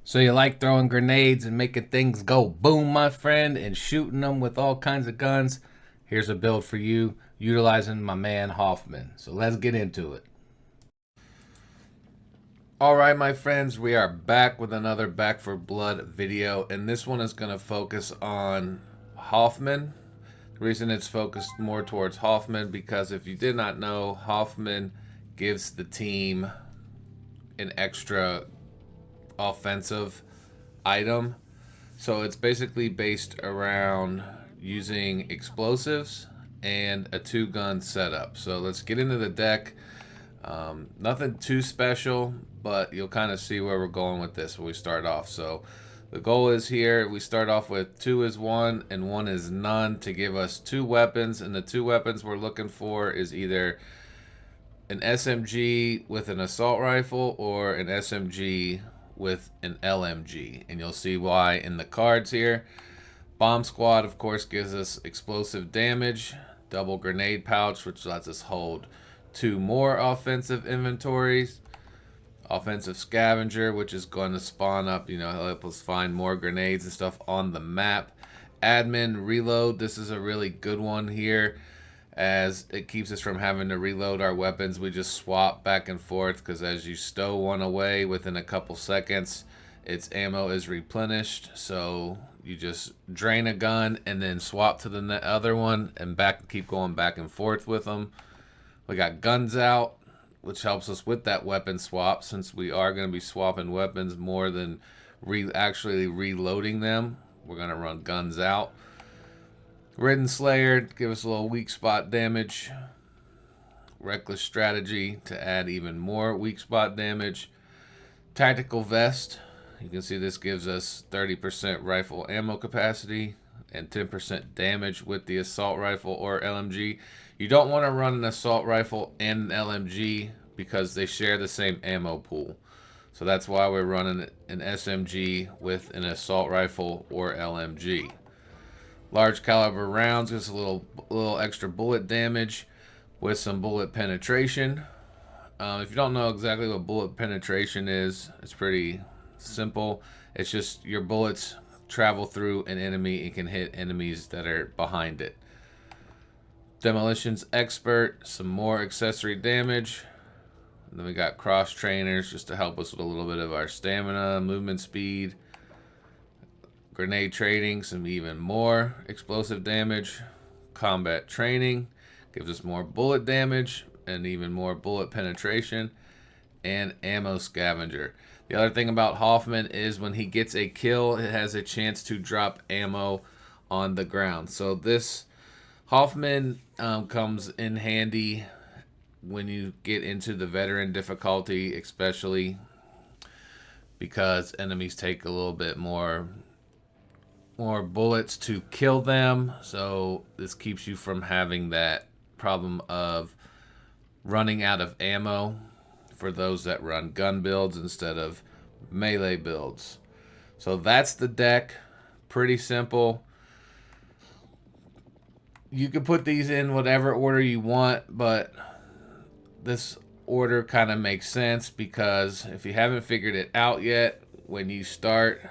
So you like throwing grenades and making things go boom, my friend, and shooting them with all kinds of guns? Here's a build for you utilizing my man Hoffman. So let's get into it. All right, my friends, we are back with another Back for Blood video, and this one is going to focus on Hoffman. The reason it's focused more towards Hoffman because if you did not know, Hoffman gives the team an extra offensive item. So it's basically based around using explosives and a two-gun setup. So let's get into the deck. Nothing too special, but you'll kind of see where we're going with this when we start off. So the goal is here, we start off with 2 is 1 and 1 is none to give us 2 weapons. And the 2 weapons we're looking for is either an SMG with an assault rifle or an SMG with an LMG, and you'll see why in the cards here. Bomb Squad, of course, gives us explosive damage. Double grenade pouch, which lets us hold 2 more offensive inventories. Offensive scavenger, which is going to spawn up, help us find more grenades and stuff on the map. Admin reload, this is a really good one here, as it keeps us from having to reload our weapons. We just swap back and forth because as you stow one away within a couple seconds, its ammo is replenished. So you just drain a gun and then swap to the other one and keep going back and forth with them. We got guns out, which helps us with that weapon swap, since we are going to be swapping weapons more than actually reloading them. We're going to run guns out. Ridden Slayer, give us a little weak spot damage. Reckless Strategy to add even more weak spot damage. Tactical Vest, you can see this gives us 30% rifle ammo capacity and 10% damage with the assault rifle or LMG. You don't want to run an assault rifle and an LMG because they share the same ammo pool. So that's why we're running an SMG with an assault rifle or LMG. Large caliber rounds, just a little extra bullet damage with some bullet penetration. If you don't know exactly what bullet penetration is, it's pretty simple. It's just your bullets travel through an enemy and can hit enemies that are behind it. Demolitions expert, some more accessory damage. And then we got cross trainers just to help us with a little bit of our stamina, movement speed. Grenade trading, some even more explosive damage. Combat training gives us more bullet damage and even more bullet penetration. And ammo scavenger. The other thing about Hoffman is when he gets a kill, it has a chance to drop ammo on the ground. So this Hoffman comes in handy when you get into the veteran difficulty, especially because enemies take a little bit more bullets to kill them. So this keeps you from having that problem of running out of ammo for those that run gun builds instead of melee builds. So that's the deck. Pretty simple. You can put these in whatever order you want, but this order kind of makes sense because if you haven't figured it out yet, when you start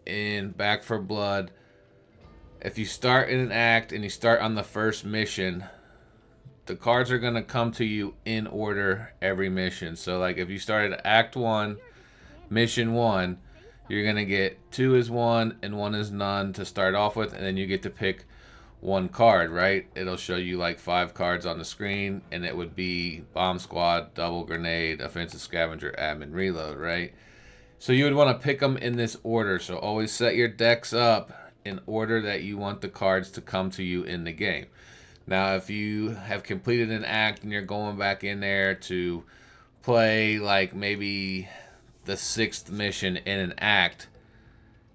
in Back for Blood, if you start in an act and you start on the first mission, the cards are going to come to you in order every mission. So like if you started Act 1, Mission 1, you're going to get 2 is 1 and 1 is none to start off with, and then you get to pick one card, right? It'll show you like 5 cards on the screen, and it would be Bomb Squad, Double Grenade, Offensive Scavenger, Admin Reload, right? So you would want to pick them in this order. So always set your decks up in order that you want the cards to come to you in the game. Now, if you have completed an act and you're going back in there to play like maybe the 6th mission in an act,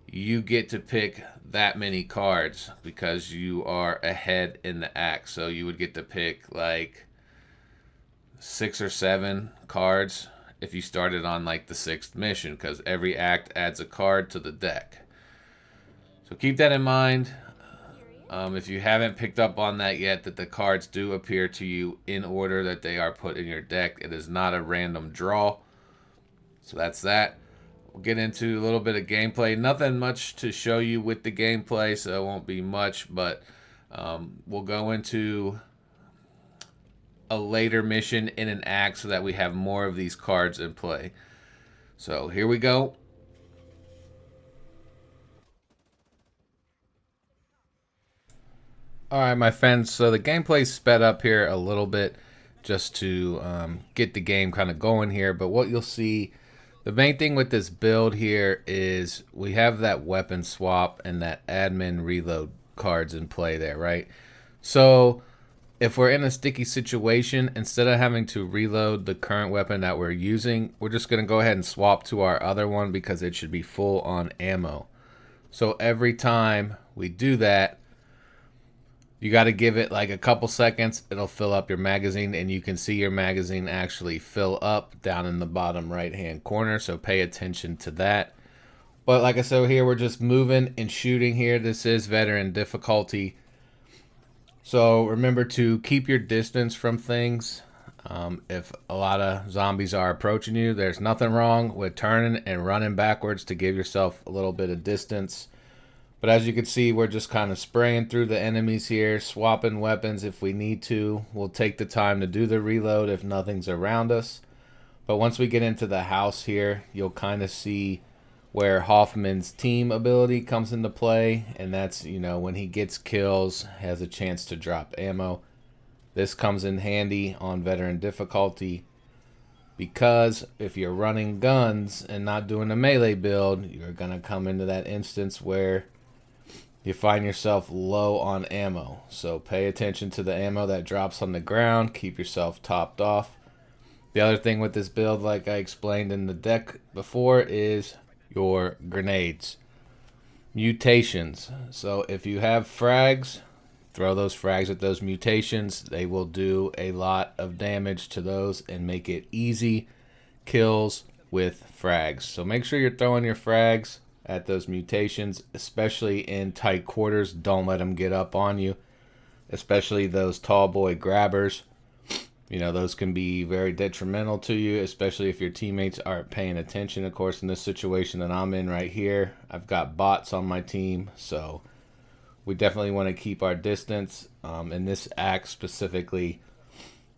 you get to pick that many cards because you are ahead in the act. So you would get to pick like 6 or 7 cards if you started on like the 6th mission, because every act adds a card to the deck. So keep that in mind. If you haven't picked up on that yet, that the cards do appear to you in order that they are put in your deck. It is not a random draw. So that's that. we'll get into a little bit of gameplay. Nothing much to show you with the gameplay, so it won't be much, but we'll go into a later mission in an act so that we have more of these cards in play. So here we go. Alright, my friends, so the gameplay's sped up here a little bit just to get the game kind of going here, but what you'll see, the main thing with this build here is we have that weapon swap and that admin reload cards in play there, right? So if we're in a sticky situation, instead of having to reload the current weapon that we're using, we're just going to go ahead and swap to our other one because it should be full on ammo. So every time we do that, you got to give it like a couple seconds. It'll fill up your magazine, and you can see your magazine actually fill up down in the bottom right hand corner. So pay attention to that. But like I said, here we're just moving and shooting here. This is veteran difficulty. So remember to keep your distance from things. If a lot of zombies are approaching you, there's nothing wrong with turning and running backwards to give yourself a little bit of distance. But as you can see, we're just kind of spraying through the enemies here, swapping weapons if we need to. We'll take the time to do the reload if nothing's around us. But once we get into the house here, you'll kind of see where Hoffman's team ability comes into play. And that's, you know, when he gets kills, has a chance to drop ammo. This comes in handy on veteran difficulty, because if you're running guns and not doing a melee build, you're going to come into that instance where you find yourself low on ammo. So pay attention to the ammo that drops on the ground. Keep yourself topped off. The other thing with this build, like I explained in the deck before, is your grenades. Mutations. So if you have frags, throw those frags at those mutations. They will do a lot of damage to those and make it easy kills with frags. So make sure you're throwing your frags at those mutations, especially in tight quarters. Don't let them get up on you, especially those tall boy grabbers. You know, those can be very detrimental to you, especially if your teammates aren't paying attention. Of course, in this situation that I'm in right here, I've got bots on my team, so we definitely want to keep our distance. In this act specifically,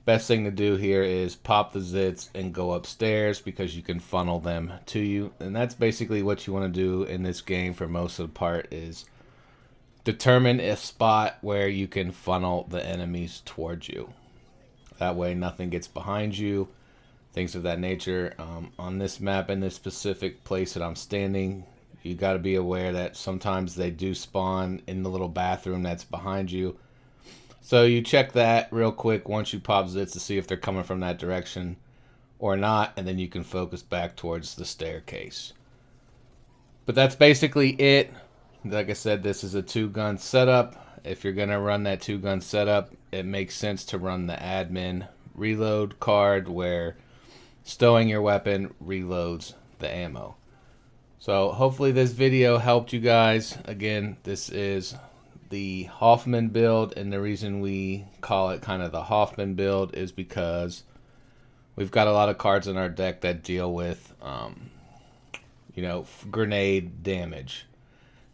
best thing to do here is pop the zits and go upstairs, because you can funnel them to you. And that's basically what you want to do in this game for most of the part, is determine a spot where you can funnel the enemies towards you. That way nothing gets behind you, things of that nature. On this map, in this specific place that I'm standing, you got to be aware that sometimes they do spawn in the little bathroom that's behind you. So you check that real quick once you pop zits to see if they're coming from that direction or not, and then you can focus back towards the staircase. But that's basically it. Like I said, this is a 2-gun setup. If you're going to run that 2-gun setup, it makes sense to run the admin reload card, where stowing your weapon reloads the ammo. So hopefully this video helped you guys. Again, this is the Hoffman build, and the reason we call it kind of the Hoffman build is because we've got a lot of cards in our deck that deal with you know, grenade damage,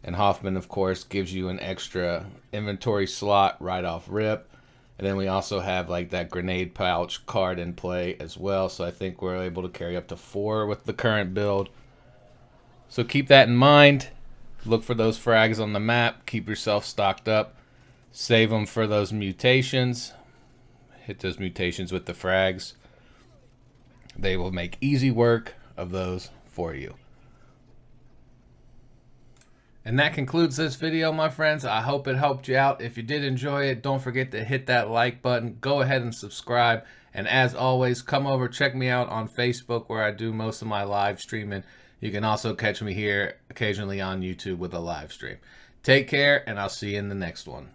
and Hoffman of course gives you an extra inventory slot right off rip. And then we also have like that grenade pouch card in play as well, so I think we're able to carry up to 4 with the current build. So keep that in mind. Look for those frags on the map. Keep yourself stocked up. Save them for those mutations. Hit those mutations with the frags. They will make easy work of those for you. And that concludes this video, my friends. I hope it helped you out. If you did enjoy it, don't forget to hit that like button. Go ahead and subscribe. And as always, come over, check me out on Facebook, where I do most of my live streaming. You can also catch me here occasionally on YouTube with a live stream. Take care, and I'll see you in the next one.